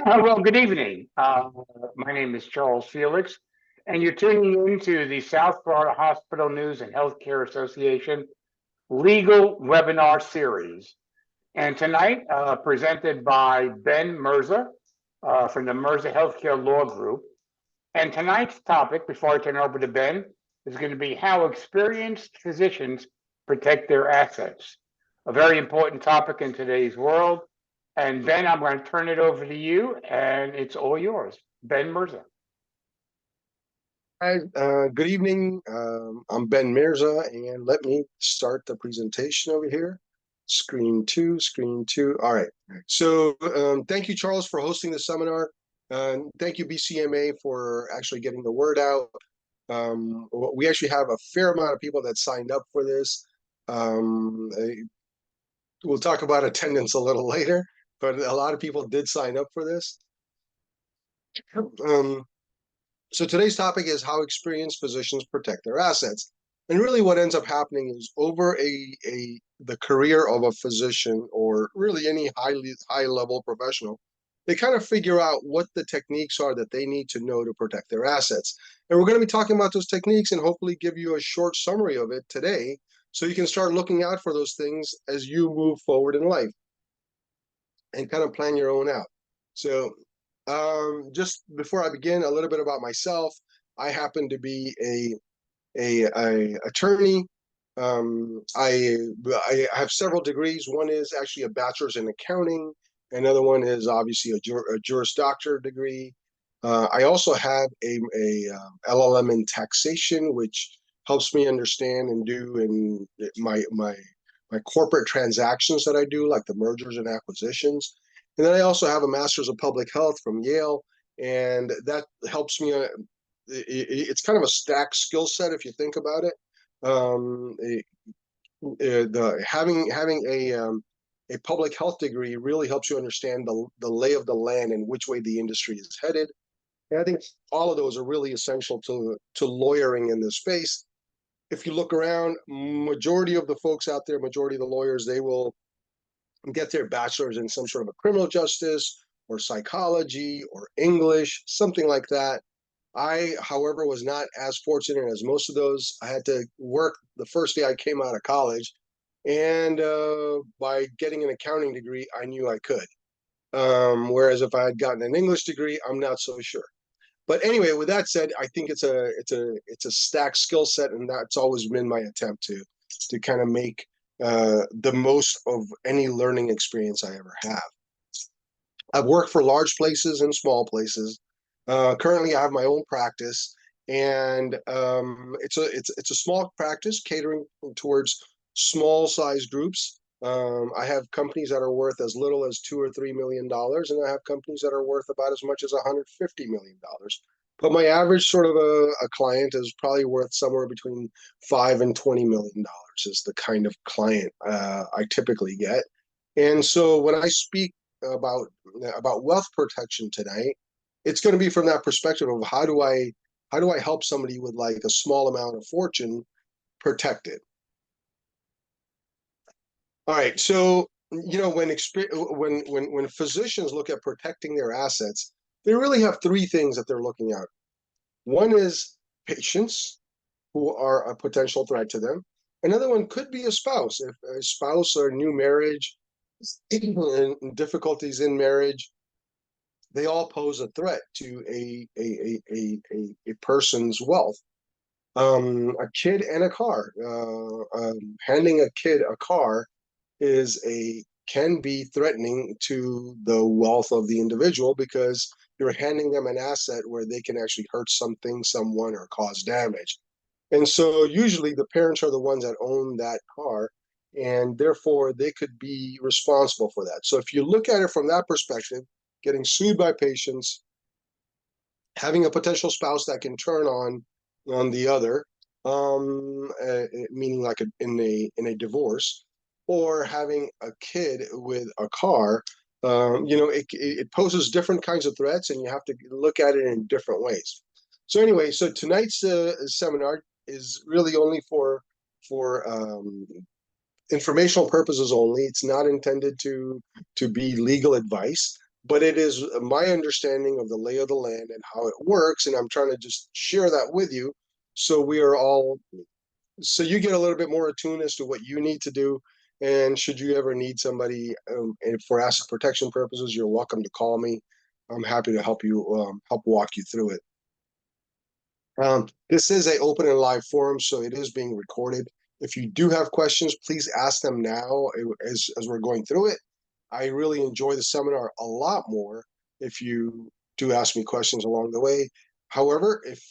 Well, good evening. My name is Charles Felix, and you're tuning into the South Florida Hospital News and Healthcare Association legal webinar series. And tonight, presented by Ben Mirza from the Mirza Healthcare Law Group. And tonight's topic, before I turn it over to Ben, is going to be how experienced physicians protect their assets. A very important topic in today's world. And Ben, I'm going to turn it over to you, and it's all yours. Ben Mirza. Hi, good evening. I'm Ben Mirza, and let me start the presentation over here. Screen two. All right. So thank you, Charles, for hosting the seminar. Thank you, BCMA, for actually getting the word out. We actually have a fair amount of people that signed up for this. We'll talk about attendance a little later, but a lot of people did sign up for this. So today's topic is how experienced physicians protect their assets. And really what ends up happening is over the career of a physician, or really any high-level professional, they kind of figure out what the techniques are that they need to know to protect their assets. And we're going to be talking about those techniques and hopefully give you a short summary of it today, so you can start looking out for those things as you move forward in life and kind of plan your own out. So just before I begin, a little bit about myself. I happen to be a attorney. I have several degrees. One is actually a bachelor's in accounting. Another one is obviously a Juris Doctor degree. I also have a LLM in taxation, which helps me understand and do in my corporate transactions that I do, like the mergers and acquisitions. And then I also have a master's of public health from Yale, and that helps me. It's kind of a stacked skill set if you think about it. Having a public health degree really helps you understand the lay of the land and which way the industry is headed. And I think all of those are really essential to lawyering in this space. If you look around, majority of the folks out there, majority of the lawyers, they will get their bachelor's in some sort of a criminal justice or psychology or English, something like that. I, however, was not as fortunate as most of those. I had to work the first day I came out of college, and by getting an accounting degree, I knew I could. Whereas if I had gotten an English degree, I'm not so sure. But anyway, with that said, I think it's a stacked skill set, and that's always been my attempt to kind of make the most of any learning experience I ever have. I've worked for large places and small places. Currently, I have my own practice, and it's a small practice catering towards small size groups. I have companies that are worth as little as $2 or $3 million, and I have companies that are worth about as much as $150 million. But my average sort of a client is probably worth somewhere between $5 and $20 million is the kind of client I typically get. And so when I speak about wealth protection tonight, it's going to be from that perspective of how do I help somebody with like a small amount of fortune protect it. All right, so when physicians look at protecting their assets, they really have three things that they're looking at. One is patients who are a potential threat to them. Another one could be a spouse. If a spouse or a new marriage and difficulties in marriage, they all pose a threat to a person's wealth. A kid and a car. Handing a kid a car can be threatening to the wealth of the individual, because you're handing them an asset where they can actually hurt someone, or cause damage. And so usually the parents are the ones that own that car, and therefore they could be responsible for that. So if you look at it from that perspective, getting sued by patients, having a potential spouse that can turn on the other, meaning like in a divorce, or having a kid with a car, it poses different kinds of threats, and you have to look at it in different ways. So anyway, so tonight's seminar is really only for informational purposes only. It's not intended to be legal advice. but it is my understanding of the lay of the land and how it works, and I'm trying to just share that with you, so we are all, so you get a little bit more attuned as to what you need to do. And should you ever need somebody, and for asset protection purposes, you're welcome to call me. I'm happy to help you, help walk you through it. This is an open and live forum, so it is being recorded. If you do have questions, please ask them now as we're going through it. I really enjoy the seminar a lot more if you do ask me questions along the way. However, if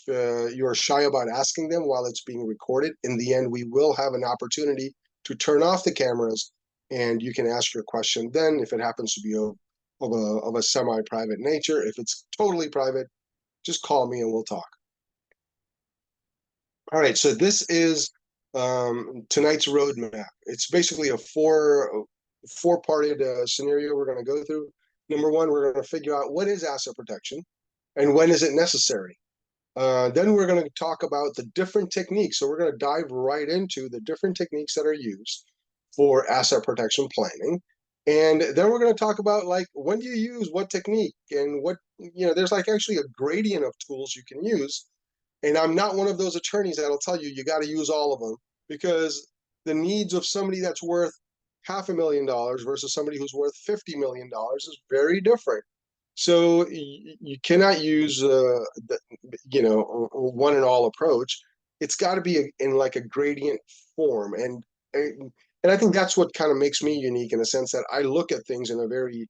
you're shy about asking them while it's being recorded, in the end, we will have an opportunity to turn off the cameras and you can ask your question then, if it happens to be of a semi-private nature. If it's totally private, just call me and we'll talk. All right, so this is tonight's roadmap. It's basically a four-parted scenario we're going to go through. Number one, we're going to figure out what is asset protection and when is it necessary. Then we're going to talk about the different techniques. So we're going to dive right into the different techniques that are used for asset protection planning. And then we're going to talk about, like, when do you use what technique, and what, there's like actually a gradient of tools you can use. And I'm not one of those attorneys that'll tell you you got to use all of them, because the needs of somebody that's worth $500,000 versus somebody who's worth $50 million is very different. So you cannot use one and all approach. It's got to be in like a gradient form, and I think that's what kind of makes me unique, in a sense that I look at things in a very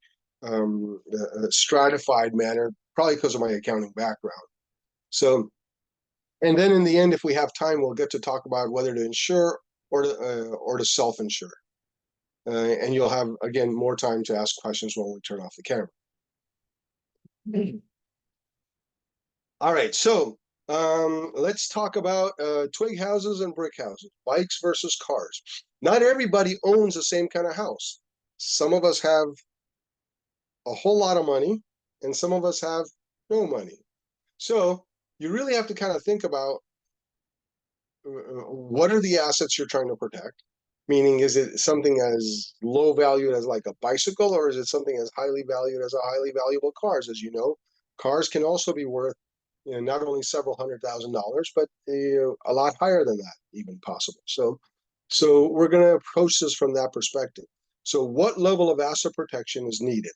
stratified manner, probably because of my accounting background. So, and then in the end, if we have time, we'll get to talk about whether to insure or to self-insure. And you'll have, again, more time to ask questions when we turn off the camera. All right, so let's talk about twig houses and brick houses, bikes versus cars. Not everybody owns the same kind of house. Some of us have a whole lot of money, and some of us have no money. So you really have to kind of think about what are the assets you're trying to protect? Meaning, is it something as low valued as like a bicycle, or is it something as highly valued as a highly valuable cars? As you know, cars can also be worth, not only several $100,000, but a lot higher than that, even possible. So we're going to approach this from that perspective. So what level of asset protection is needed?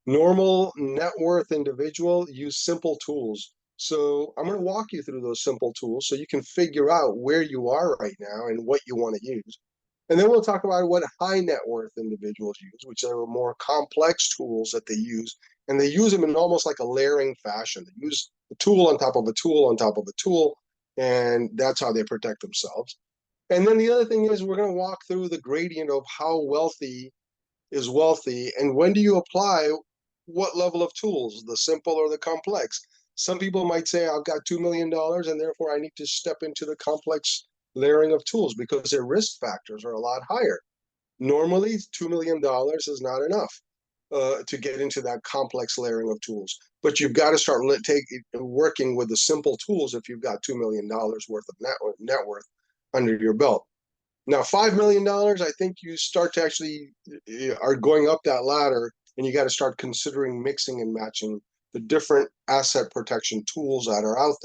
Normal net worth individual use simple tools. So I'm going to walk you through those simple tools so you can figure out where you are right now and what you want to use. And then we'll talk about what high net worth individuals use, which are more complex tools that they use. And they use them in almost like a layering fashion. They use a tool on top of a tool on top of a tool, and that's how they protect themselves. And then the other thing is, we're going to walk through the gradient of how wealthy is wealthy, and when do you apply what level of tools, the simple or the complex. Some people might say, I've got $2 million and therefore I need to step into the complex layering of tools because their risk factors are a lot higher. Normally, $2 million is not enough to get into that complex layering of tools. But you've got to start working with the simple tools if you've got $2 million worth of net worth under your belt. Now, $5 million, I think you start to actually are going up that ladder, and you got to start considering mixing and matching the different asset protection tools that are out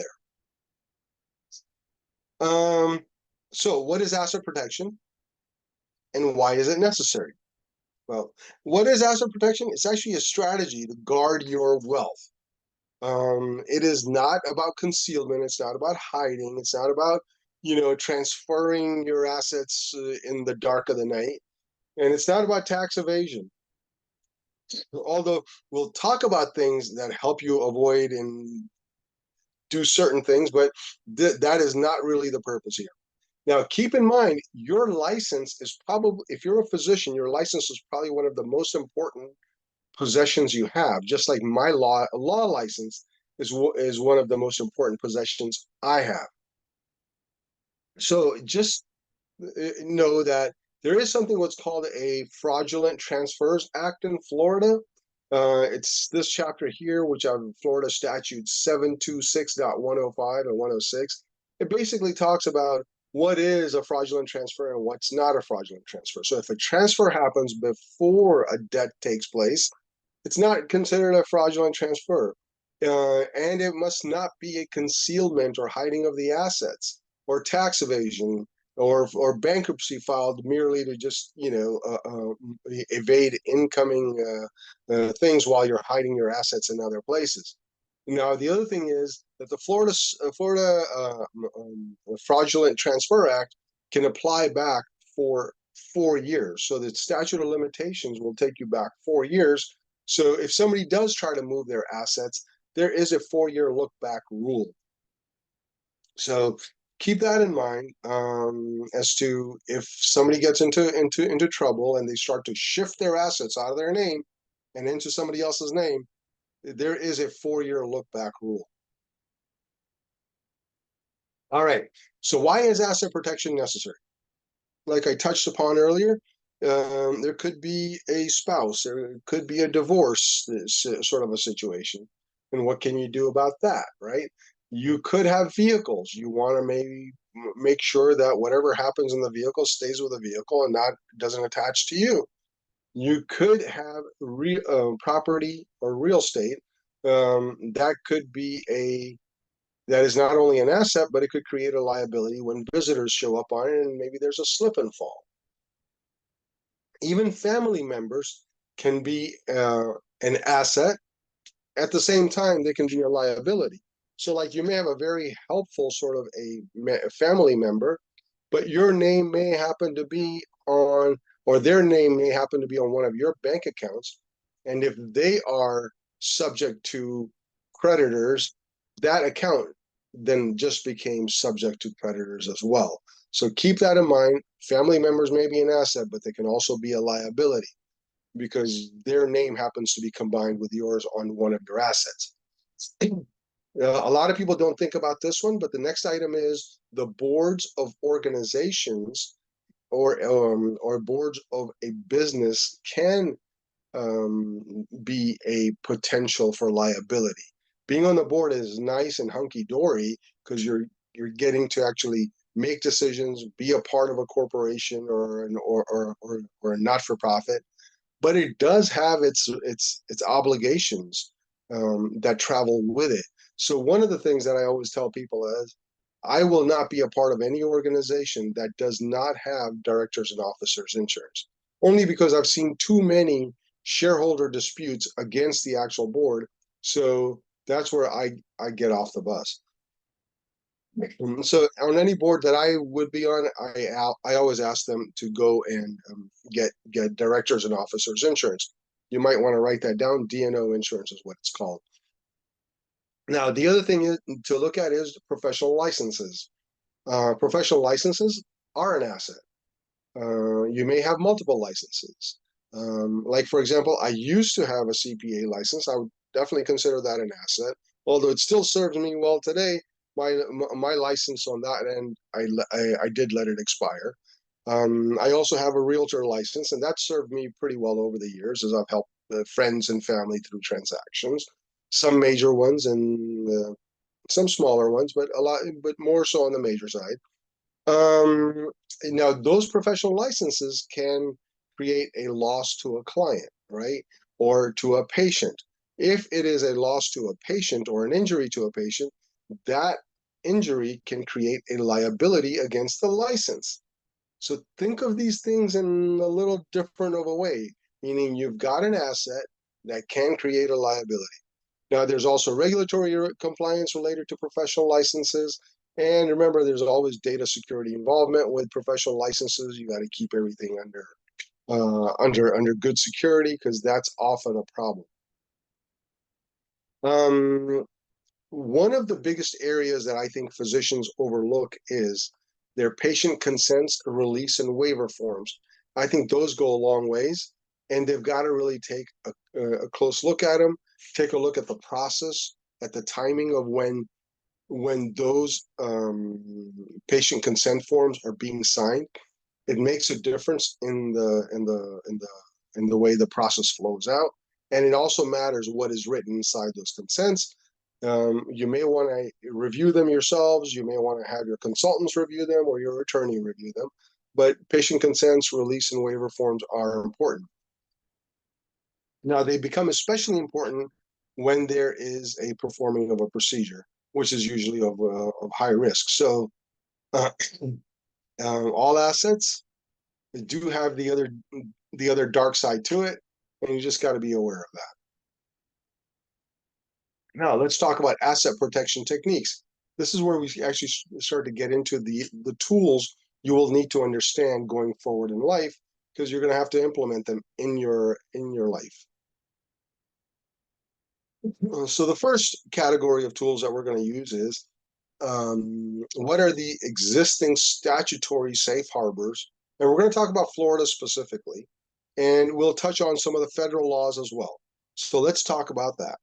there. So what is asset protection, and why is it necessary? Well, what is asset protection? It's actually a strategy to guard your wealth. It is not about concealment. It's not about hiding. It's not about, transferring your assets in the dark of the night. And it's not about tax evasion. Although we'll talk about things that help you avoid and do certain things, but that is not really the purpose here. Now, keep in mind, your license is probably, if you're a physician, your license is probably one of the most important possessions you have. Just like my law license is one of the most important possessions I have. So just know that there is something what's called a Fraudulent Transfers Act in Florida. It's this chapter here, which are Florida Statute 726.105 and 106. It basically talks about what is a fraudulent transfer and what's not a fraudulent transfer. So if a transfer happens before a debt takes place, it's not considered a fraudulent transfer. And it must not be a concealment or hiding of the assets or tax evasion or bankruptcy filed merely to just, evade incoming things while you're hiding your assets in other places. Now, the other thing is that the Florida Fraudulent Transfer Act can apply back for 4 years. So the statute of limitations will take you back 4 years. So if somebody does try to move their assets, there is a 4-year look back rule. So keep that in mind as to if somebody gets into trouble and they start to shift their assets out of their name and into somebody else's name, there is a 4-year look back rule. All right. So why is asset protection necessary? Like I touched upon earlier, there could be a spouse, there could be a divorce, sort of a situation. And what can you do about that, right? You could have vehicles. You want to maybe make sure that whatever happens in the vehicle stays with the vehicle and not doesn't attach to you. You could have property or real estate that could be that is not only an asset, but it could create a liability when visitors show up on it and maybe there's a slip and fall. Even family members can be an asset. At the same time, they can be a liability. So like you may have a very helpful sort of a family member, but your name may happen to be on, or their name may happen to be on one of your bank accounts. And if they are subject to creditors, that account then just became subject to creditors as well. So keep that in mind. Family members may be an asset, but they can also be a liability because their name happens to be combined with yours on one of your assets. A lot of people don't think about this one, but the next item is the boards of organizations or boards of a business can be a potential for liability. Being on the board is nice and hunky dory because you're getting to actually make decisions, be a part of a corporation or a not for profit, but it does have its obligations that travel with it. So one of the things that I always tell people is, I will not be a part of any organization that does not have directors and officers insurance, only because I've seen too many shareholder disputes against the actual board. So that's where I get off the bus. So on any board that I would be on, I always ask them to go and get directors and officers insurance. You might want to write that down. D&O insurance is what it's called. Now, the other thing to look at is professional licenses. Professional licenses are an asset. You may have multiple licenses. Like, for example, I used to have a CPA license. I would definitely consider that an asset. Although it still serves me well today, my license on that end, I did let it expire. I also have a realtor license, and that served me pretty well over the years as I've helped friends and family through transactions. Some major ones and some smaller ones, but more so on the major side. Now, those professional licenses can create a loss to a client, right? Or to a patient. If it is a loss to a patient or an injury to a patient, that injury can create a liability against the license. So think of these things in a little different of a way, meaning you've got an asset that can create a liability. Now, there's also regulatory compliance related to professional licenses. And remember, there's always data security involvement with professional licenses. You got to keep everything under good security because that's often a problem. One of the biggest areas that I think physicians overlook is their patient consents, release, and waiver forms. I think those go a long ways, and they've got to really take a close look at them, take a look at the process, at the timing of when those patient consent forms are being signed. It makes a difference in the way the process flows out, and it also matters what is written inside those consents. You may want to review them yourselves. You may want to have your consultants review them or your attorney review them. But patient consents, release, and waiver forms are important. Now, they become especially important when there is a performing of a procedure, which is usually of high risk. So uh, all assets do have the other dark side to it, and you just got to be aware of that. Now, let's talk about asset protection techniques. This is where we actually start to get into the tools you will need to understand going forward in life, because you're going to have to implement them in your life. So the first category of tools that we're going to use is what are the existing statutory safe harbors? And we're going to talk about Florida specifically, and we'll touch on some of the federal laws as well. So let's talk about that.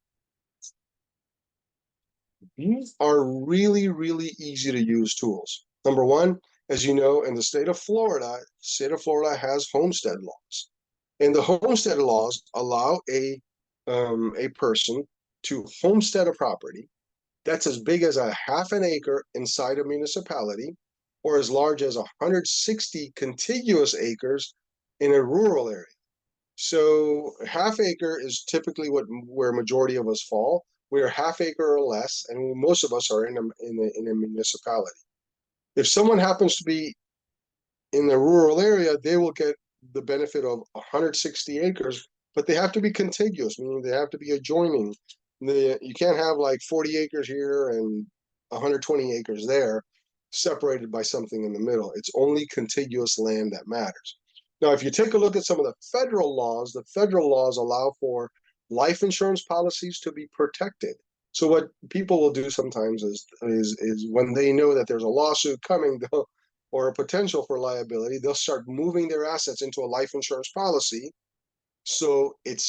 These are really, really easy to use tools. Number one, as you know, in the state of Florida has homestead laws. And the homestead laws allow a person to homestead a property that's as big as a half an acre inside a municipality, or as large as 160 contiguous acres in a rural area. So half acre is typically where majority of us fall. We're half acre or less, and most of us are in a municipality. If someone happens to be in the rural area, they will get the benefit of 160 acres, but they have to be contiguous, meaning they have to be adjoining. You can't have like 40 acres here and 120 acres there, separated by something in the middle. It's only contiguous land that matters. Now, if you take a look at some of the federal laws allow for life insurance policies to be protected. So what people will do sometimes is when they know that there's a lawsuit coming, or a potential for liability, they'll start moving their assets into a life insurance policy. So it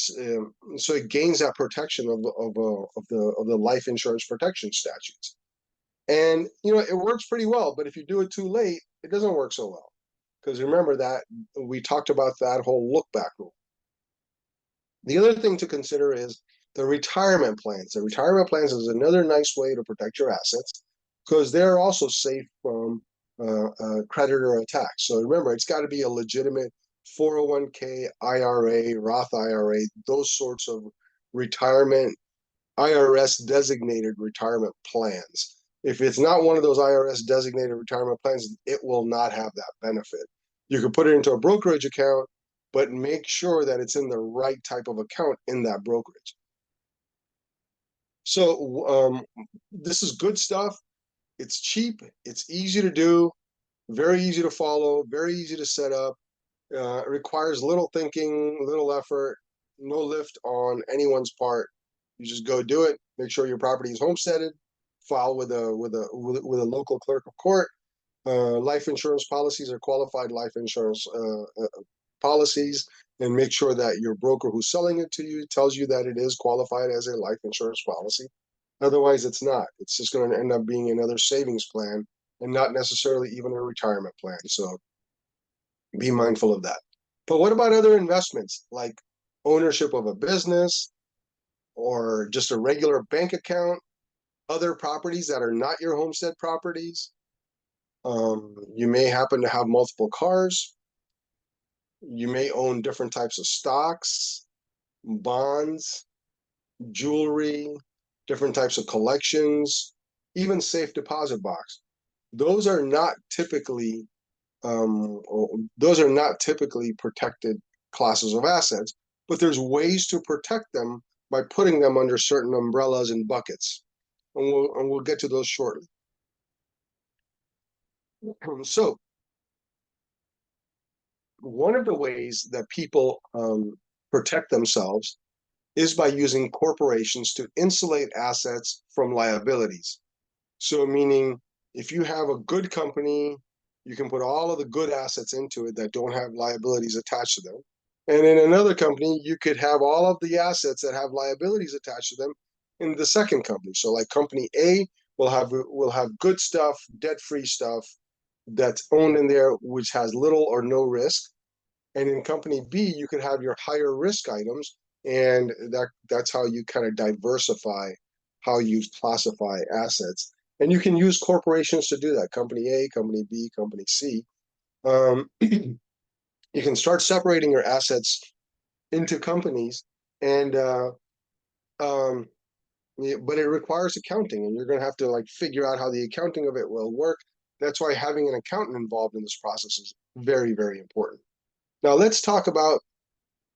gains that protection of the life insurance protection statutes. And it works pretty well, but if you do it too late, it doesn't work so well. Because remember that we talked about that whole look back rule. The other thing to consider is the retirement plans. The retirement plans is another nice way to protect your assets, because they're also safe from creditor attacks. So remember, it's got to be a legitimate 401k, IRA, Roth IRA, those sorts of retirement, IRS designated retirement plans. If it's not one of those IRS designated retirement plans, it will not have that benefit. You can put it into a brokerage account, but make sure that it's in the right type of account in that brokerage. So this is good stuff. It's cheap. It's easy to do, very easy to follow, very easy to set up. It requires little thinking, little effort, no lift on anyone's part. You just go do it. Make sure your property is homesteaded. File with a local clerk of court. Life insurance policies are qualified life insurance policies, and make sure that your broker who's selling it to you tells you that it is qualified as a life insurance policy. Otherwise, it's not. It's just going to end up being another savings plan and not necessarily even a retirement plan. So be mindful of that. But what about other investments like ownership of a business or just a regular bank account, other properties that are not your homestead properties? You may happen to have multiple cars. You may own different types of stocks, bonds, jewelry, different types of collections, even safe deposit box. Those are not typically protected classes of assets, but there's ways to protect them by putting them under certain umbrellas and buckets, and we'll get to those shortly. So one of the ways that people protect themselves is by using corporations to insulate assets from liabilities. So meaning, if you have a good company, you can put all of the good assets into it that don't have liabilities attached to them. And in another company, you could have all of the assets that have liabilities attached to them in the second company. So like company A will have good stuff, debt-free stuff that's owned in there, which has little or no risk. And in company B, you could have your higher risk items, and that's how you kind of diversify how you classify assets. And you can use corporations to do that. Company A, Company B, Company C. You can start separating your assets into companies, and but it requires accounting, and you're going to have to like figure out how the accounting of it will work. That's why having an accountant involved in this process is very, very important. Now let's talk about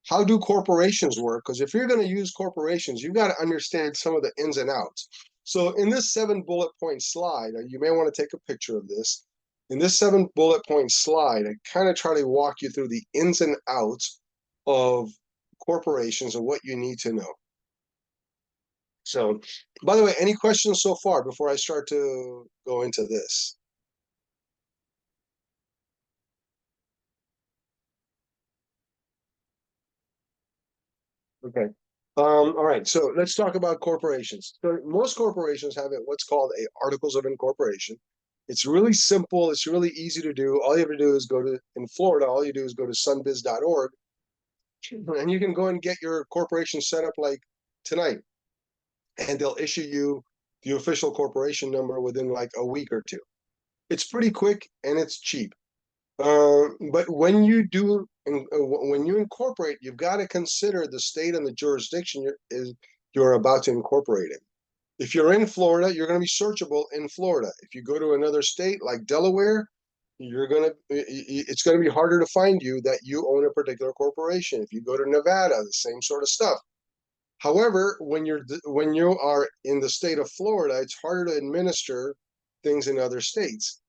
how do corporations work? Because if you're going to use corporations, you've got to understand some of the ins and outs. So in this 7 bullet point slide, you may want to take a picture of this. In this 7 bullet point slide, I kind of try to walk you through the ins and outs of corporations and what you need to know. So, by the way, any questions so far before I start to go into this? Okay. All right. So let's talk about corporations. So most corporations have what's called a articles of incorporation. It's really simple. It's really easy to do. All you have to do is in Florida, all you do is go to sunbiz.org, and you can go and get your corporation set up like tonight. And they'll issue you the official corporation number within like a week or two. It's pretty quick and it's cheap. But when you when you incorporate, you've got to consider the state and the jurisdiction you're about to incorporate in. If you're in Florida, you're going to be searchable in Florida. If you go to another state like Delaware, it's going to be harder to find you that you own a particular corporation. If you go to Nevada, the same sort of stuff. However, when you are in the state of Florida, it's harder to administer things in other states.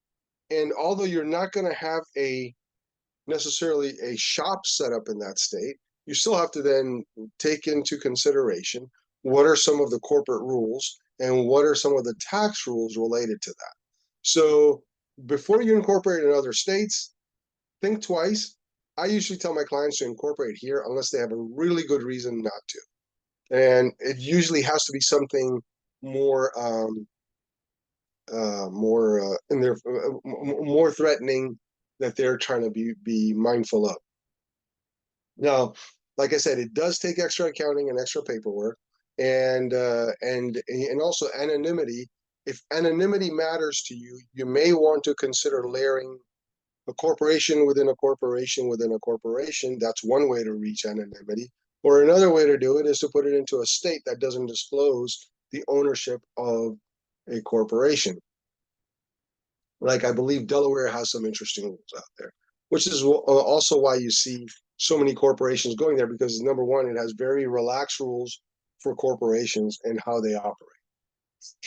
And although you're not going to have necessarily a shop set up in that state, you still have to then take into consideration what are some of the corporate rules and what are some of the tax rules related to that. So before you incorporate in other states, think twice. I usually tell my clients to incorporate here unless they have a really good reason not to. And it usually has to be something more more threatening that they're trying to be mindful of. Now, like I said, it does take extra accounting and extra paperwork, and also anonymity. If anonymity matters to you, you may want to consider layering a corporation within a corporation within a corporation. That's one way to reach anonymity. Or another way to do it is to put it into a state that doesn't disclose the ownership of a corporation. Like I believe Delaware has some interesting rules out there, which is also why you see so many corporations going there, because number one, it has very relaxed rules for corporations and how they operate.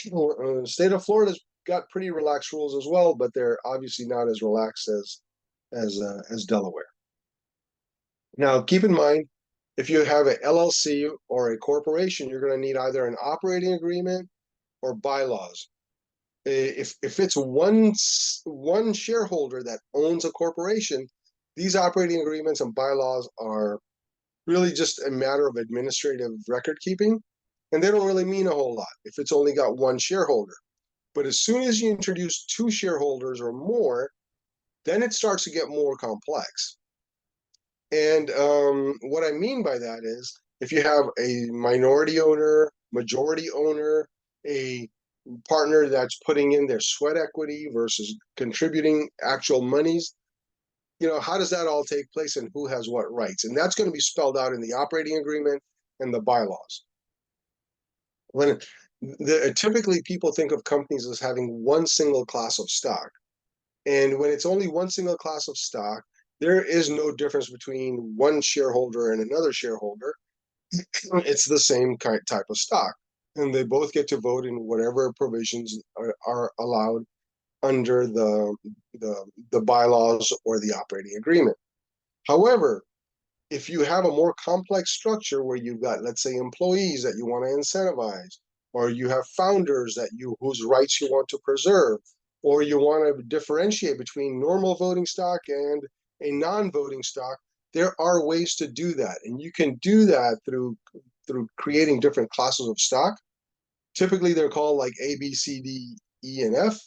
The state of Florida's got pretty relaxed rules as well, but they're obviously not as relaxed as Delaware. Now, keep in mind, if you have an LLC or a corporation, you're going to need either an operating agreement or bylaws. If it's one shareholder that owns a corporation, these operating agreements and bylaws are really just a matter of administrative record keeping, and they don't really mean a whole lot if it's only got one shareholder. But as soon as you introduce 2 shareholders or more, then it starts to get more complex. And what I mean by that is if you have a minority owner, majority owner, a partner that's putting in their sweat equity versus contributing actual monies, how does that all take place and who has what rights? And that's going to be spelled out in the operating agreement and the bylaws. Typically people think of companies as having one single class of stock. And when it's only one single class of stock, there is no difference between one shareholder and another shareholder. It's the same type of stock. And they both get to vote in whatever provisions are allowed under the bylaws or the operating agreement. However, if you have a more complex structure where you've got, let's say, employees that you want to incentivize, or you have founders whose rights you want to preserve, or you want to differentiate between normal voting stock and a non-voting stock, there are ways to do that. And you can do that through creating different classes of stock. Typically, they're called like A, B, C, D, E, and F.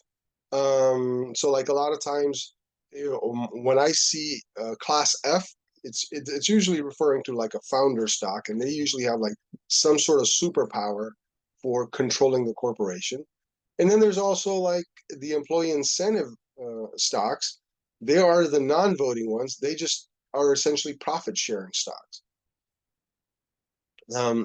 So like a lot of times, when I see class F, it's usually referring to like a founder stock, and they usually have like some sort of superpower for controlling the corporation. And then there's also like the employee incentive stocks. They are the non-voting ones. They just are essentially profit sharing stocks.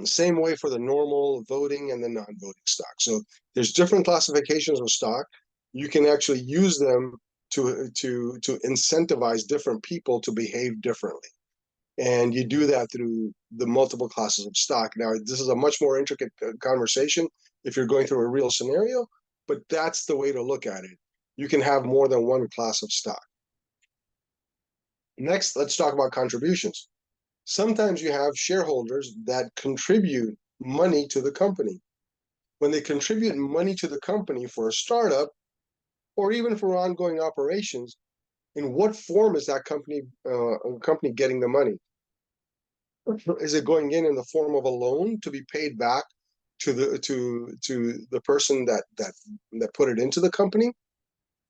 Same way for the normal voting and the non-voting stock. So there's different classifications of stock. You can actually use them to incentivize different people to behave differently. And you do that through the multiple classes of stock. Now, this is a much more intricate conversation if you're going through a real scenario, but that's the way to look at it. You can have more than one class of stock. Next, let's talk about contributions. Sometimes you have shareholders that contribute money to the company. When they contribute money to the company for a startup or even for ongoing operations, in what form is that company getting the money? Is it going in the form of a loan to be paid back to the person that put it into the company,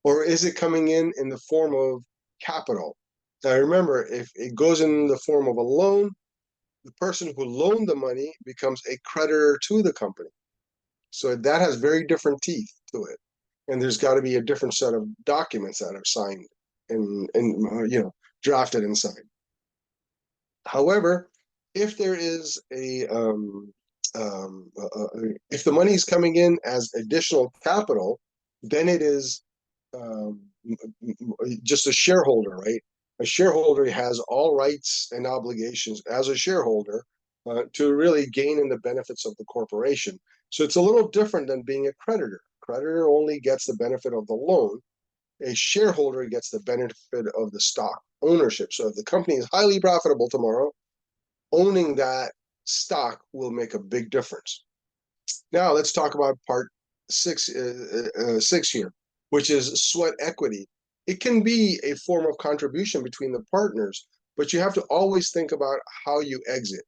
or is it coming in the form of capital? Now remember, if it goes in the form of a loan, the person who loaned the money becomes a creditor to the company. So that has very different teeth to it, and there's got to be a different set of documents that are signed and drafted and signed. However, if there is if the money is coming in as additional capital, then it is just a shareholder, right? A shareholder has all rights and obligations as a shareholder to really gain in the benefits of the corporation. So it's a little different than being a creditor. Creditor only gets the benefit of the loan. A shareholder gets the benefit of the stock ownership. So if the company is highly profitable tomorrow, owning that stock will make a big difference. Now let's talk about part six here, which is sweat equity. It can be a form of contribution between the partners, but you have to always think about how you exit.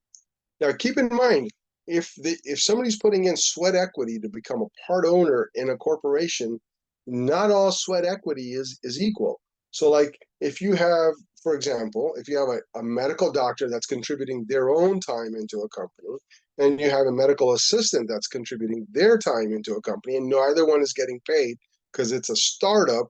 Now, keep in mind, if somebody's putting in sweat equity to become a part owner in a corporation, not all sweat equity is equal. So like if you have, for example, if you have a medical doctor that's contributing their own time into a company, and you have a medical assistant that's contributing their time into a company, and neither one is getting paid because it's a startup,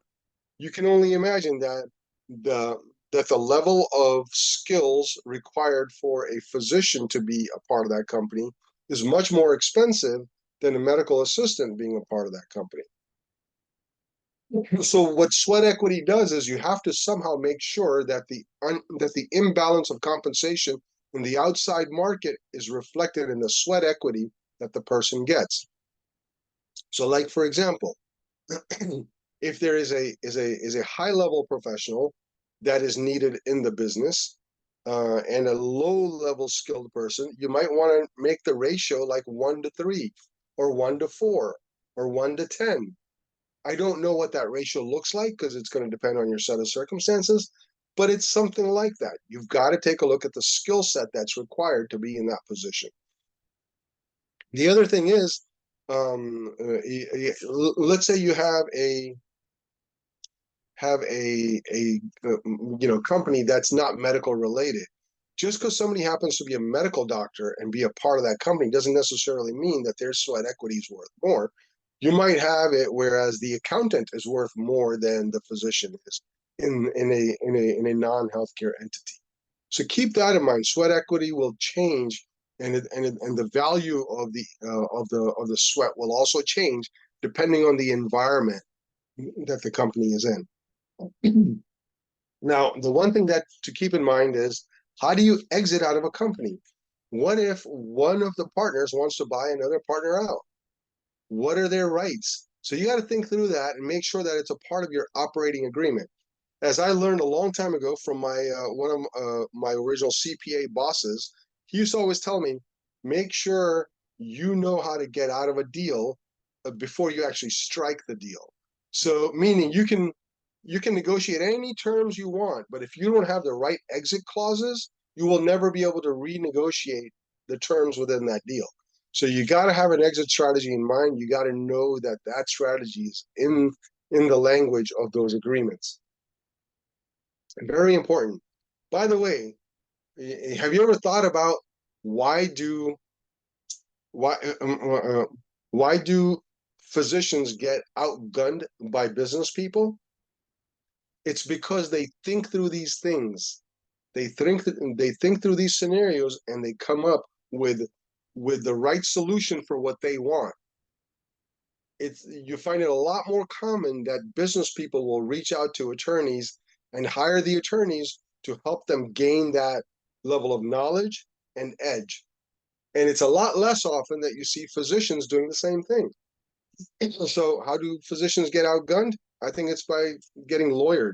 you can only imagine that the level of skills required for a physician to be a part of that company is much more expensive than a medical assistant being a part of that company. So what sweat equity does is you have to somehow make sure that the imbalance of compensation in the outside market is reflected in the sweat equity that the person gets. So like, for example, if there is a high level professional that is needed in the business and a low level skilled person, you might want to make the ratio like 1-3 or 1-4 or 1-10. I don't know what that ratio looks like because it's going to depend on your set of circumstances, but it's something like that. You've got to take a look at the skill set that's required to be in that position. The other thing is, let's say you have a company that's not medical related. Just because somebody happens to be a medical doctor and be a part of that company doesn't necessarily mean that their sweat equity is worth more. You might have it whereas the accountant is worth more than the physician is in a non-healthcare entity. So keep that in mind. Sweat equity will change, and the value of the sweat will also change depending on the environment that the company is in. Now, the one thing that to keep in mind is, how do you exit out of a company? What if one of the partners wants to buy another partner out? What are their rights? So you got to think through that and make sure that it's a part of your operating agreement. As I learned a long time ago from my one of my original CPA bosses, he used to always tell me, make sure you know how to get out of a deal before you actually strike the deal. So meaning you can negotiate any terms you want, but if you don't have the right exit clauses, you will never be able to renegotiate the terms within that deal. So you got to have an exit strategy in mind. You got to know that that strategy is in the language of those agreements. Very important. By the way, have you ever thought about why Why do physicians get outgunned by business people? It's because they think through these things. They think through these scenarios and they come up with the right solution for what they want. You find it a lot more common that business people will reach out to attorneys and hire the attorneys to help them gain that level of knowledge and edge. And it's a lot less often that you see physicians doing the same thing. So how do physicians get outgunned? I think it's by getting lawyered.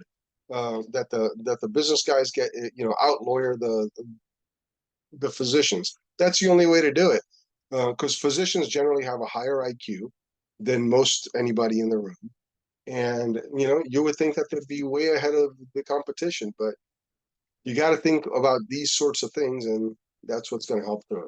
That the business guys get out lawyer the physicians. That's the only way to do it, because physicians generally have a higher IQ than most anybody in the room, and you would think that they'd be way ahead of the competition, but you got to think about these sorts of things, and that's what's going to help through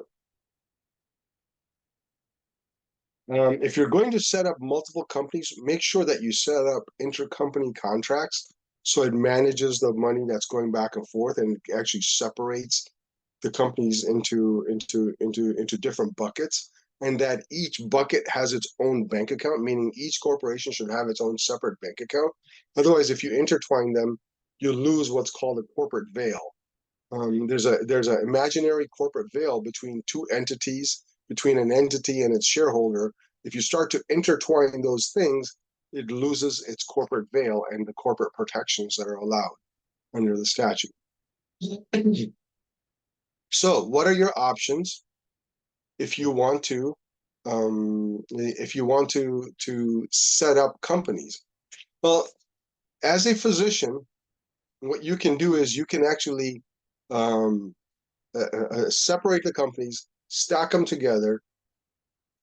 it. If you're going to set up multiple companies, make sure that you set up intercompany contracts so it manages the money that's going back and forth and actually separates the companies into different buckets, and that each bucket has its own bank account, meaning each corporation should have its own separate bank account. Otherwise, if you intertwine them, you lose what's called a corporate veil. There's an imaginary corporate veil between two entities, between an entity and its shareholder. If you start to intertwine those things, it loses its corporate veil and the corporate protections that are allowed under the statute. So, what are your options if you want to set up companies? Well, as a physician, what you can do is you can actually separate the companies, stack them together.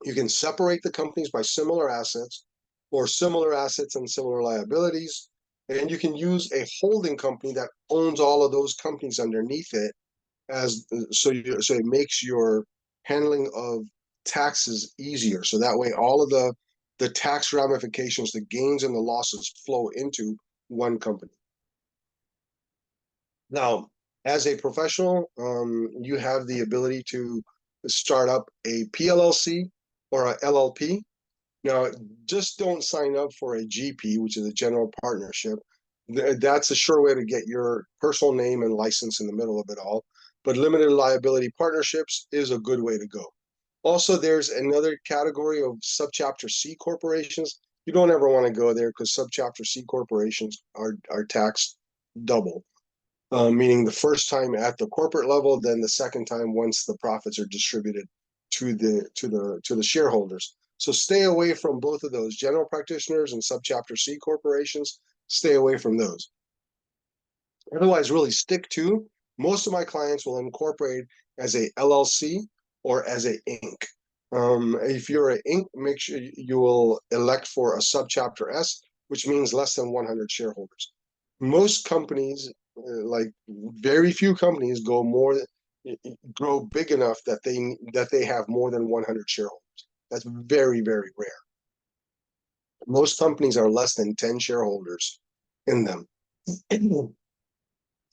You can separate the companies by similar assets or similar assets and similar liabilities. And you can use a holding company that owns all of those companies underneath it, so it makes your handling of taxes easier. So that way all of the tax ramifications, the gains and the losses flow into one company. Now, as a professional, you have the ability to start up a PLLC or a LLP. Now, just don't sign up for a GP, which is a general partnership. That's a sure way to get your personal name and license in the middle of it all. But limited liability partnerships is a good way to go. Also, there's another category of subchapter C corporations. You don't ever want to go there because subchapter C corporations are taxed double. Meaning the first time at the corporate level, then the second time once the profits are distributed to the shareholders. So stay away from both of those. General practitioners and subchapter C corporations, stay away from those. Otherwise, really stick to, most of my clients will incorporate as a LLC or as a Inc. If you're an Inc., make sure you will elect for a subchapter S, which means less than 100 shareholders. Most companies, like very few companies, grow big enough that they have more than 100 shareholders. That's very, very rare. Most companies are less than 10 shareholders in them.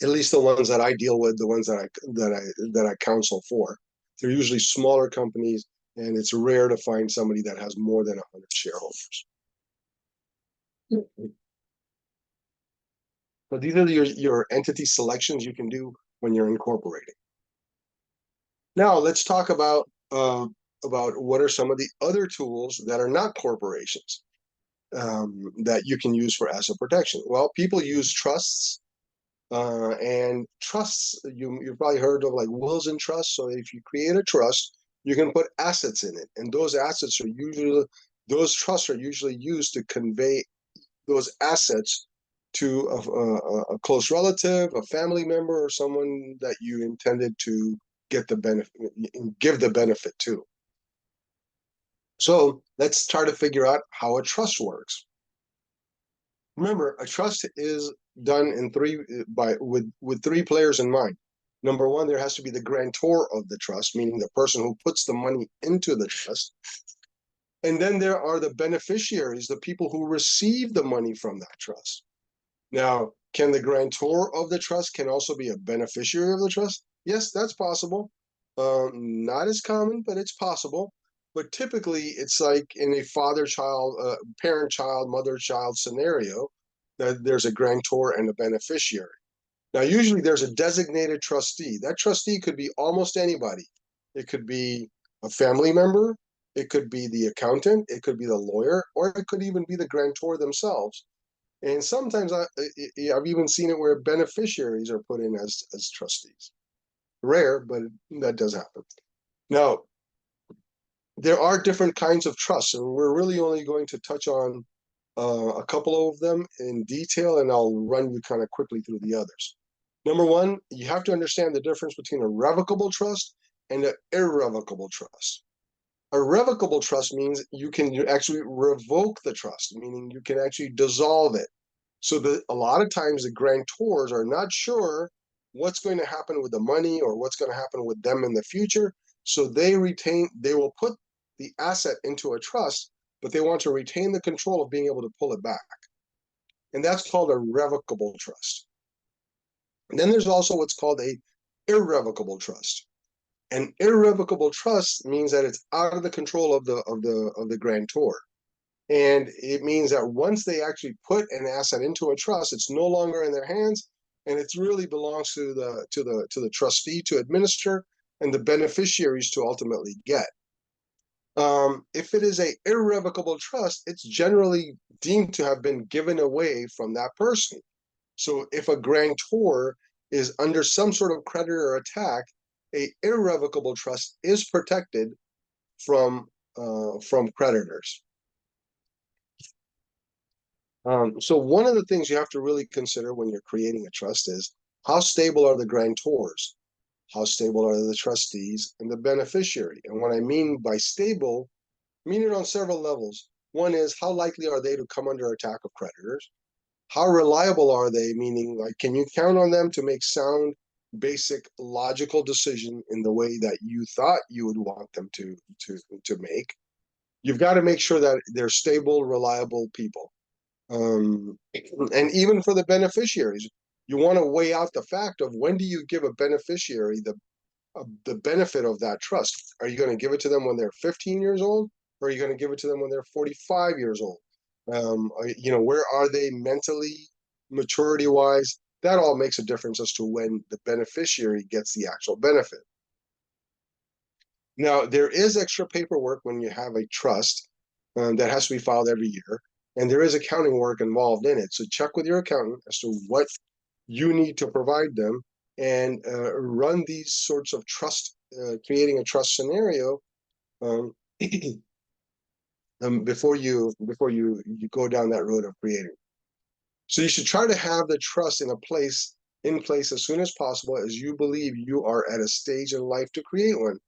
At least the ones that I deal with, the ones that I counsel for. They're usually smaller companies, and it's rare to find somebody that has more than 100 shareholders. So these are your entity selections you can do when you're incorporating. Now let's talk about what are some of the other tools that are not corporations that you can use for asset protection. Well, people use trusts, and trusts, you've probably heard of like wills and trusts. So if you create a trust, you can put assets in it, and those trusts are usually used to convey those assets to a close relative, a family member, or someone that you intended to give the benefit to. So let's try to figure out how a trust works. Remember, a trust is done with three players in mind. Number one, there has to be the grantor of the trust, meaning the person who puts the money into the trust. And then there are the beneficiaries, the people who receive the money from that trust. Now, can the grantor of the trust can also be a beneficiary of the trust? Yes, that's possible. Not as common, but it's possible. but typically it's like in a father-child, parent-child, mother-child scenario that there's a grantor and a beneficiary. Now, usually there's a designated trustee. That trustee could be almost anybody. It could be a family member, it could be the accountant, it could be the lawyer, or it could even be the grantor themselves. And sometimes I've even seen it where beneficiaries are put in as trustees. Rare, but that does happen. Now, there are different kinds of trusts, and we're really only going to touch on a couple of them in detail, and I'll run you kind of quickly through the others. Number one, you have to understand the difference between a revocable trust and an irrevocable trust. A revocable trust means you can actually revoke the trust, meaning you can actually dissolve it. So that a lot of times the grantors are not sure what's going to happen with the money or what's going to happen with them in the future. So they will put the asset into a trust, but they want to retain the control of being able to pull it back. And that's called a revocable trust. And then there's also what's called a irrevocable trust. An irrevocable trust means that it's out of the control of the grantor. And it means that once they actually put an asset into a trust, it's no longer in their hands, and it really belongs to the trustee to administer and the beneficiaries to ultimately get. If it is a irrevocable trust, it's generally deemed to have been given away from that person. So if a grantor is under some sort of creditor attack, a irrevocable trust is protected from creditors. So one of the things you have to really consider when you're creating a trust is how stable are the grantors, how stable are the trustees and the beneficiary. And what I mean by stable, I mean it on several levels. One is how likely are they to come under attack of creditors? How reliable are they? Meaning, like, can you count on them to make sound, basic, logical decision in the way that you thought you would want them to make? You've got to make sure that they're stable, reliable people. And even for the beneficiaries, you want to weigh out the fact of when do you give a beneficiary the benefit of that trust? Are you going to give it to them when they're 15 years old, or are you going to give it to them when they're 45 years old? Where are they mentally, maturity wise? That all makes a difference as to when the beneficiary gets the actual benefit. Now, there is extra paperwork when you have a trust that has to be filed every year, and there is accounting work involved in it. So check with your accountant as to what you need to provide them, and run these sorts of trust, creating a trust scenario before you go down that road of creating. So you should try to have the trust in place as soon as possible, as you believe you are at a stage in life to create one.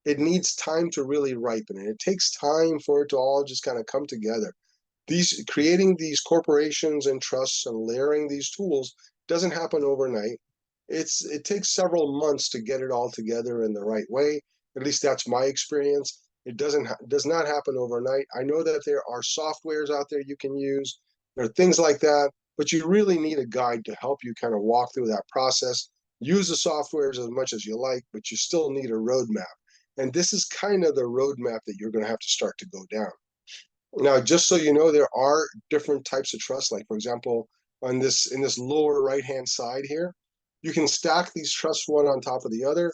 It needs time to really ripen, and it takes time for it to all just kind of come together. Creating these corporations and trusts and layering these tools doesn't happen overnight. It takes several months to get it all together in the right way. At least that's my experience. It does not happen overnight. I know that there are softwares out there you can use. There are things like that, but you really need a guide to help you kind of walk through that process. Use the softwares as much as you like, but you still need a roadmap. And this is kind of the roadmap that you're going to have to start to go down. Now, just so you know, there are different types of trusts. Like, for example, in this lower right-hand side here, you can stack these trusts one on top of the other.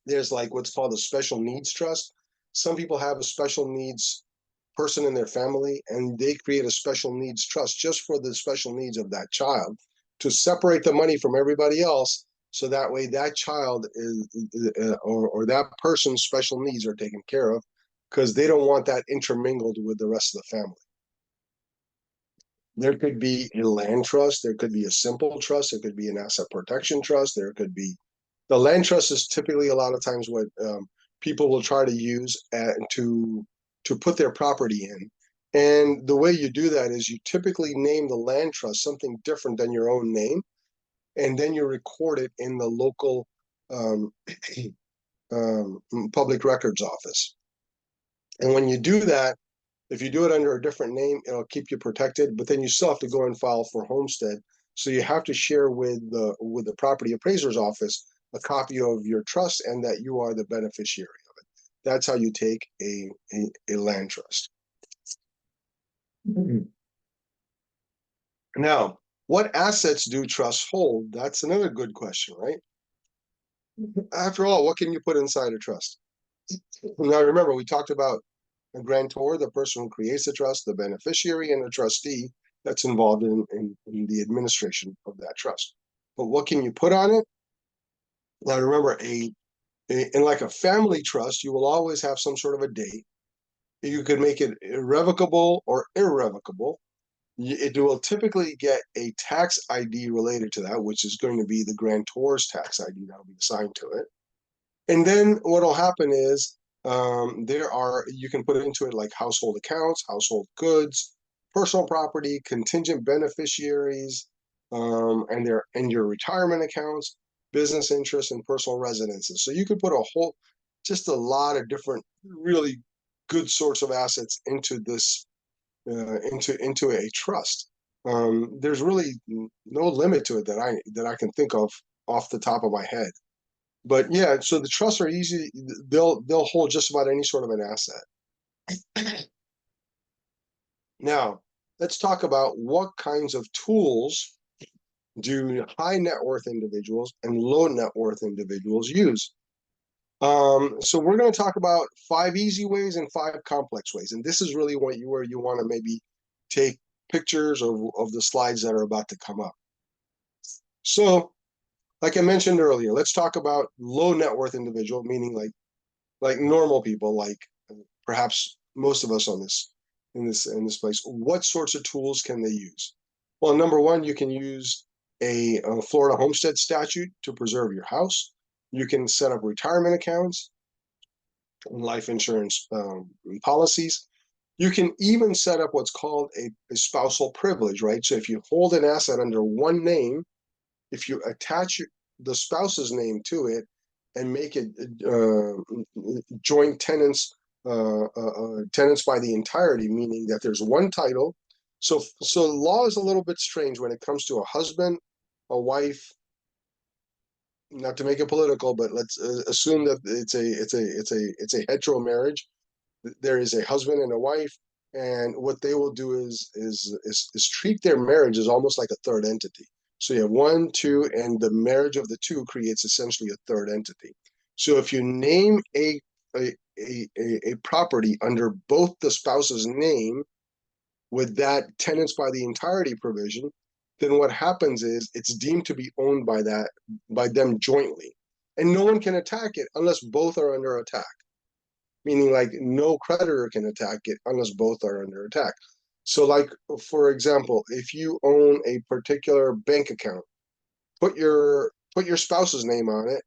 There's like what's called a special needs trust. Some people have a special needs person in their family, and they create a special needs trust just for the special needs of that child to separate the money from everybody else. So that way that child or that person's special needs are taken care of, because they don't want that intermingled with the rest of the family. There could be a land trust, there could be a simple trust, there could be an asset protection trust, there could be the land trust is typically a lot of times what people will try to use to put their property in. And the way you do that is you typically name the land trust something different than your own name, and then you record it in the local public records office. And when you do that, if you do it under a different name, it'll keep you protected, but then you still have to go and file for homestead. So you have to share with the property appraiser's office a copy of your trust and that you are the beneficiary of it. That's how you take a land trust. Now, what assets do trusts hold? That's another good question, right? After all, what can you put inside a trust? Now, remember, we talked about a grantor, the person who creates the trust, the beneficiary, and a trustee that's involved in the administration of that trust. But what can you put on it? Now, remember, in like a family trust, you will always have some sort of a date. You could make it irrevocable or irrevocable. It will typically get a tax ID related to that, which is going to be the grantor's tax ID that will be assigned to it. And then what will happen is you can put it into it like household accounts, household goods, personal property, contingent beneficiaries, and your retirement accounts, business interests, and personal residences. So you could put just a lot of different really good sorts of assets into this into a trust. There's really no limit to it that I can think of off the top of my head. But yeah, so the trusts are easy. They'll hold just about any sort of an asset. Now, let's talk about what kinds of tools do high net worth individuals and low net worth individuals use. So we're going to talk about 5 easy ways and 5 complex ways, and this is really where you want to maybe take pictures of the slides that are about to come up. So, like I mentioned earlier, let's talk about low net worth individual, meaning like normal people, like perhaps most of us in this place. What sorts of tools can they use? Well, number one, you can use a Florida homestead statute to preserve your house. You can set up retirement accounts, life insurance policies. You can even set up what's called a spousal privilege, right? So if you hold an asset under one name, if you attach the spouse's name to it and make it joint tenants, tenants by the entirety, meaning that there's one title. So law is a little bit strange when it comes to a husband, a wife. Not to make it political, but let's assume that it's a hetero marriage. There is a husband and a wife, and what they will do is treat their marriage as almost like a third entity. So you have 1, 2, and the marriage of the two creates essentially a third entity. So if you name a property under both the spouse's name with that tenants by the entirety provision, then what happens is it's deemed to be owned by them jointly. And no one can attack it unless both are under attack. Meaning like no creditor can attack it unless both are under attack. So like, for example, if you own a particular bank account, put your spouse's name on it,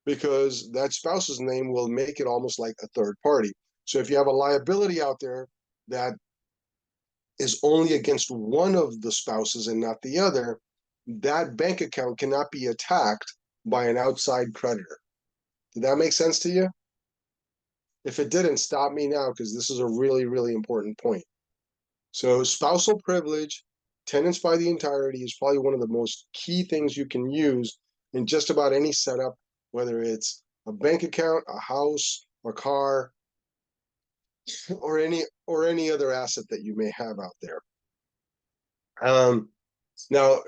because that spouse's name will make it almost like a third party. So if you have a liability out there that is only against one of the spouses and not the other, that bank account cannot be attacked by an outside creditor. Did that make sense to you? If it didn't, stop me now, because this is a really, really important point. So spousal privilege, tenants by the entirety, is probably one of the most key things you can use in just about any setup, whether it's a bank account, a house, a car, or any other asset that you may have out there. Now,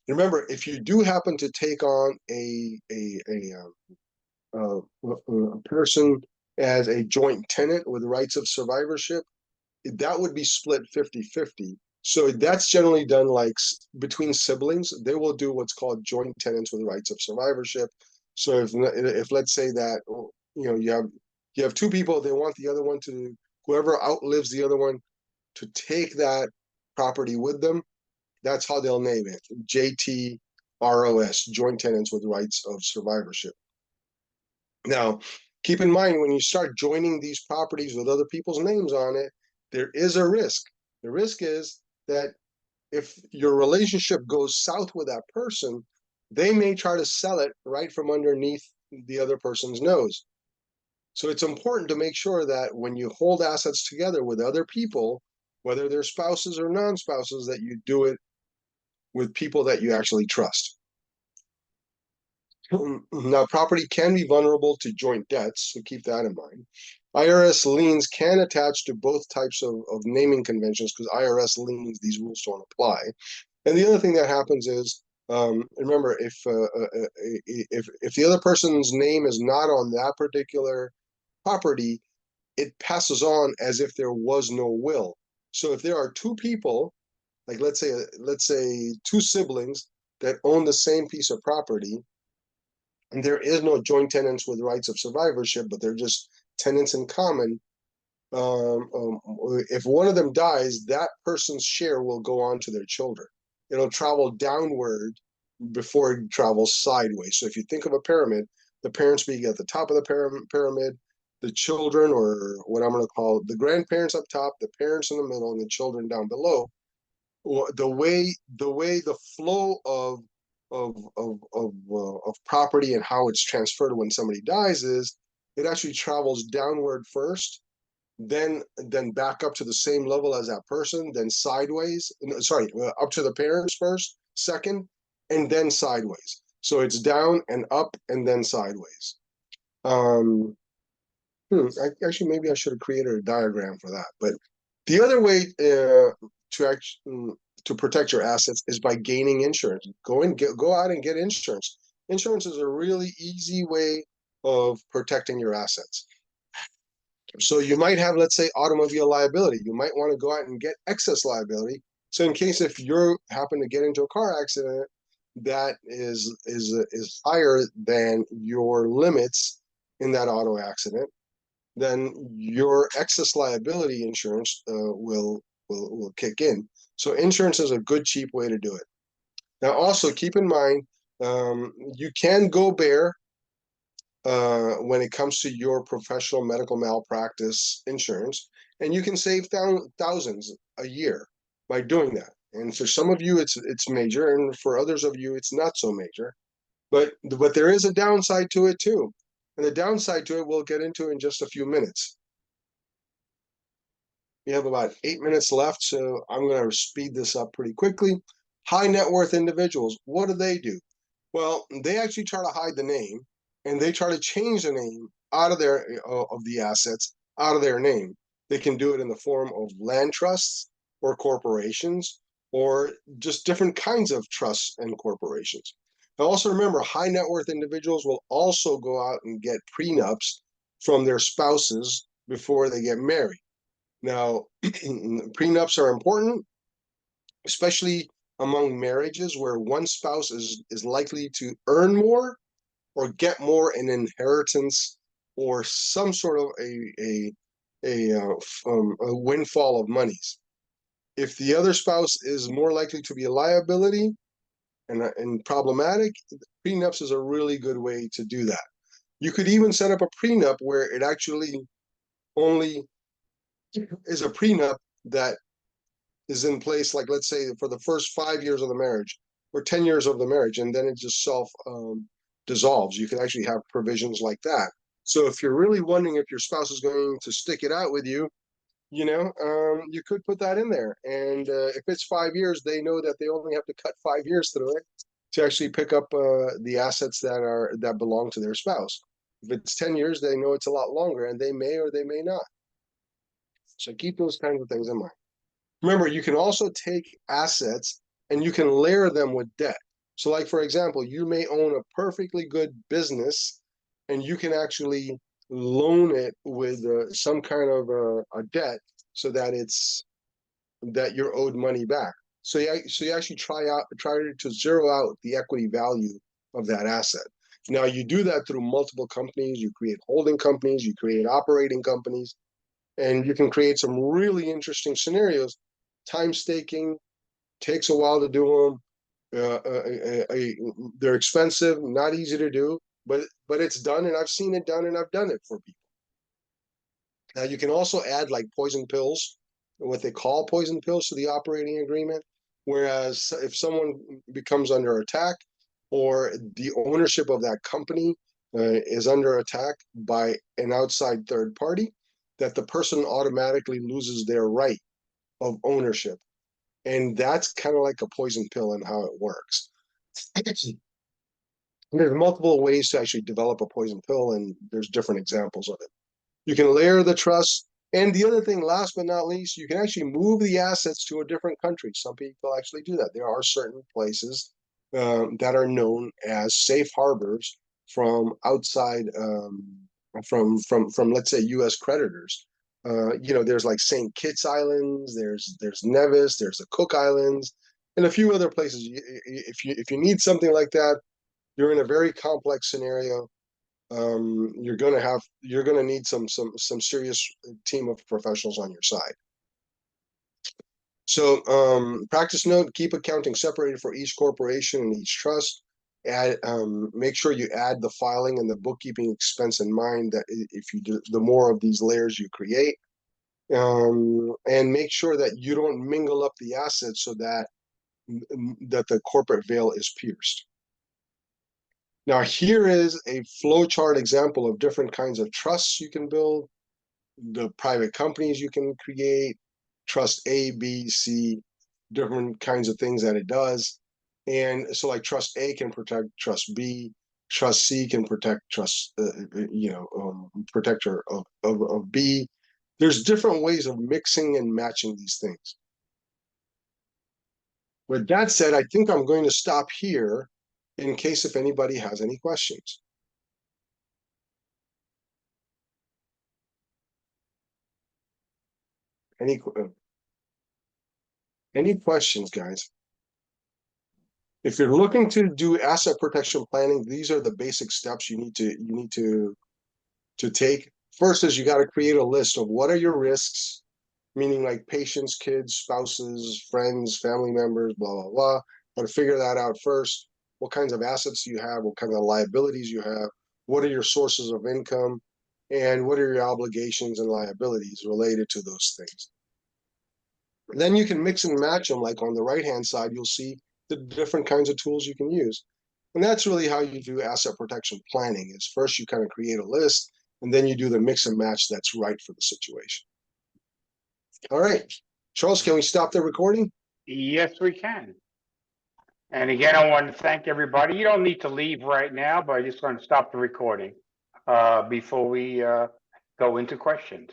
remember, if you do happen to take on a person as a joint tenant with rights of survivorship, that would be split 50-50. So that's generally done like between siblings. They will do what's called joint tenants with rights of survivorship. So if let's say that you have 2 people, they want the other one to, whoever outlives the other one, to take that property with them. That's how they'll name it, JTROS, joint tenants with rights of survivorship. Now, keep in mind, when you start joining these properties with other people's names on it, there is a risk. The risk is that if your relationship goes south with that person, they may try to sell it right from underneath the other person's nose. So it's important to make sure that when you hold assets together with other people, whether they're spouses or non-spouses, that you do it with people that you actually trust. Now, property can be vulnerable to joint debts, so keep that in mind. IRS liens can attach to both types of naming conventions because IRS liens, these rules don't apply. And the other thing that happens is, remember, if the other person's name is not on that particular property, it passes on as if there was no will. So if there are two people, like let's say two siblings that own the same piece of property, and there is no joint tenants with rights of survivorship, but they're just tenants in common. If one of them dies, that person's share will go on to their children. It'll travel downward before it travels sideways. So if you think of a pyramid, the parents being at the top of the pyramid, the children, or what I'm going to call the grandparents up top, the parents in the middle, and the children down below. The flow of property and how it's transferred when somebody dies is it actually travels downward first, then back up to the same level as that person, then sideways, sorry, up to the parents first, second, and then sideways. So it's down and up and then sideways. Actually, maybe I should have created a diagram for that. But the other way to protect your assets is by gaining insurance. Go out and get insurance. Insurance is a really easy way of protecting your assets. So you might have, let's say, automobile liability. You might want to go out and get excess liability. So in case if you happen to get into a car accident that is higher than your limits in that auto accident, then your excess liability insurance will kick in. So insurance is a good, cheap way to do it. Now, also keep in mind, you can go bare when it comes to your professional medical malpractice insurance, and you can save thousands a year by doing that. And for some of you, it's major, and for others of you, it's not so major. But there is a downside to it too. And the downside to it we'll get into in just a few minutes. We have about 8 minutes left, so I'm going to speed this up pretty quickly. High net worth individuals, what do? Well, they actually try to hide the name, and they try to change the name out of the assets out of their name. They can do it in the form of land trusts or corporations, or just different kinds of trusts and corporations. Now, also remember, high net worth individuals will also go out and get prenups from their spouses before they get married. Now, prenups are important, especially among marriages where one spouse is likely to earn more or get more in inheritance or some sort of a windfall of monies. If the other spouse is more likely to be a liability and problematic, prenups is a really good way to do that. You could even set up a prenup where it actually only is a prenup that is in place, like let's say for the first 5 years of the marriage or 10 years of the marriage, and then it just self dissolves. You can actually have provisions like that. So if you're really wondering if your spouse is going to stick it out with you, you could put that in there. And if it's 5 years, they know that they only have to cut 5 years through it to actually pick up the assets that belong to their spouse. If it's 10 years, they know it's a lot longer, and they may or they may not. So keep those kinds of things in mind. Remember, you can also take assets and you can layer them with debt. So like, for example, you may own a perfectly good business and you can actually loan it with some kind of a debt so that you're owed money back. So you actually try to zero out the equity value of that asset. Now you do that through multiple companies. You create holding companies, you create operating companies, and you can create some really interesting scenarios. Time staking takes a while to do them. They're expensive, not easy to do, but it's done, and I've seen it done, and I've done it for people. Now you can also add like poison pills, what they call poison pills, to the operating agreement. Whereas if someone becomes under attack, or the ownership of that company is under attack by an outside third party, that the person automatically loses their right of ownership. And that's kind of like a poison pill in how it works. And there's multiple ways to actually develop a poison pill, and there's different examples of it. You can layer the trust. And the other thing, last but not least, you can actually move the assets to a different country. Some people actually do that. There are certain places that are known as safe harbors from outside, from let's say U.S. creditors. There's like St. Kitts Islands, there's Nevis, there's the Cook Islands, and a few other places. If you need something like that, you're in a very complex scenario. You're gonna need some serious team of professionals on your side. So practice note: keep accounting separated for each corporation and each trust. Make sure you add the filing and the bookkeeping expense in mind. That if you do, the more of these layers you create, and make sure that you don't mingle up the assets so that the corporate veil is pierced. Now, here is a flowchart example of different kinds of trusts you can build, the private companies you can create, trust A, B, C, different kinds of things that it does. And so like trust A can protect trust B, trust C can protect protector of B. There's different ways of mixing and matching these things. With that said, I think I'm going to stop here in case if anybody has any questions. Any questions, guys? If you're looking to do asset protection planning, these are the basic steps you need to take. First is you got to create a list of what are your risks, meaning like patients, kids, spouses, friends, family members, blah, blah, blah. Got to figure that out first. What kinds of assets you have, what kind of liabilities you have, what are your sources of income, and what are your obligations and liabilities related to those things. Then you can mix and match them. Like on the right-hand side, you'll see the different kinds of tools you can use. And that's really how you do asset protection planning is first you kind of create a list, and then you do the mix and match that's right for the situation. All right. Charles, can we stop the recording? Yes, we can. And again, I want to thank everybody. You don't need to leave right now, but I just want to stop the recording before we go into questions.